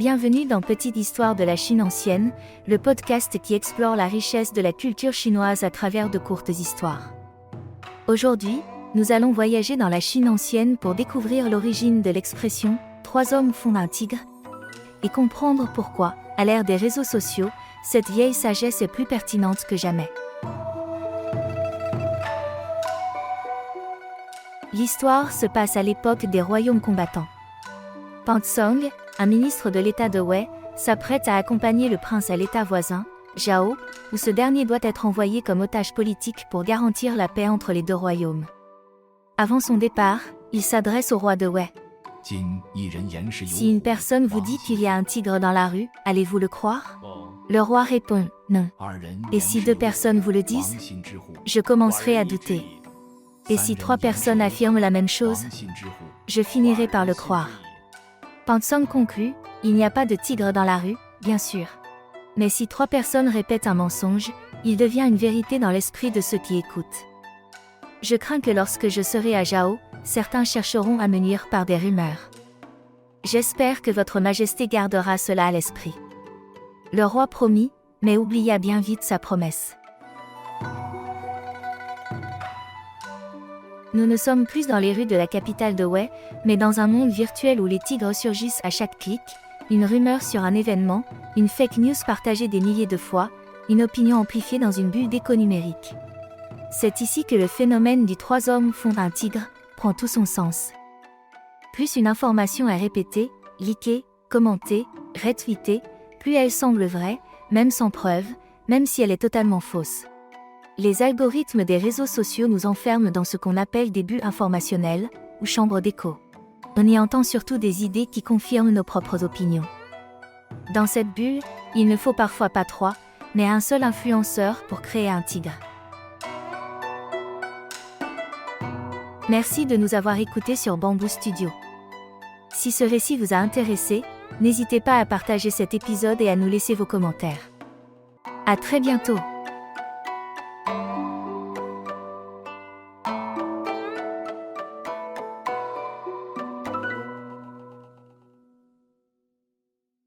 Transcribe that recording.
Bienvenue dans Petite Histoire de la Chine ancienne, le podcast qui explore la richesse de la culture chinoise à travers de courtes histoires. Aujourd'hui, nous allons voyager dans la Chine ancienne pour découvrir l'origine de l'expression « trois hommes font un tigre » et comprendre pourquoi, à l'ère des réseaux sociaux, cette vieille sagesse est plus pertinente que jamais. L'histoire se passe à l'époque des royaumes combattants. Pan Song, un ministre de l'état de Wei, s'apprête à accompagner le prince à l'état voisin, Zhao, où ce dernier doit être envoyé comme otage politique pour garantir la paix entre les deux royaumes. Avant son départ, il s'adresse au roi de Wei. Si une personne vous dit qu'il y a un tigre dans la rue, allez-vous le croire ? Le roi répond « non ». Et si deux personnes vous le disent ? Je commencerai à douter. Et si trois personnes affirment la même chose ? Je finirai par le croire. Pan Song conclut, il n'y a pas de tigre dans la rue, bien sûr. Mais si trois personnes répètent un mensonge, il devient une vérité dans l'esprit de ceux qui écoutent. Je crains que lorsque je serai à Zhao, certains chercheront à me nuire par des rumeurs. J'espère que votre majesté gardera cela à l'esprit. Le roi promit, mais oublia bien vite sa promesse. Nous ne sommes plus dans les rues de la capitale de Wei, mais dans un monde virtuel où les tigres surgissent à chaque clic, une rumeur sur un événement, une fake news partagée des milliers de fois, une opinion amplifiée dans une bulle d'écho numérique. C'est ici que le phénomène du trois hommes font un tigre prend tout son sens. Plus une information est répétée, leakée, commentée, retweetée, plus elle semble vraie, même sans preuve, même si elle est totalement fausse. Les algorithmes des réseaux sociaux nous enferment dans ce qu'on appelle des bulles informationnelles, ou chambres d'écho. On y entend surtout des idées qui confirment nos propres opinions. Dans cette bulle, il ne faut parfois pas trois, mais un seul influenceur pour créer un tigre. Merci de nous avoir écoutés sur Bamboo Studio. Si ce récit vous a intéressé, n'hésitez pas à partager cet épisode et à nous laisser vos commentaires. À très bientôt!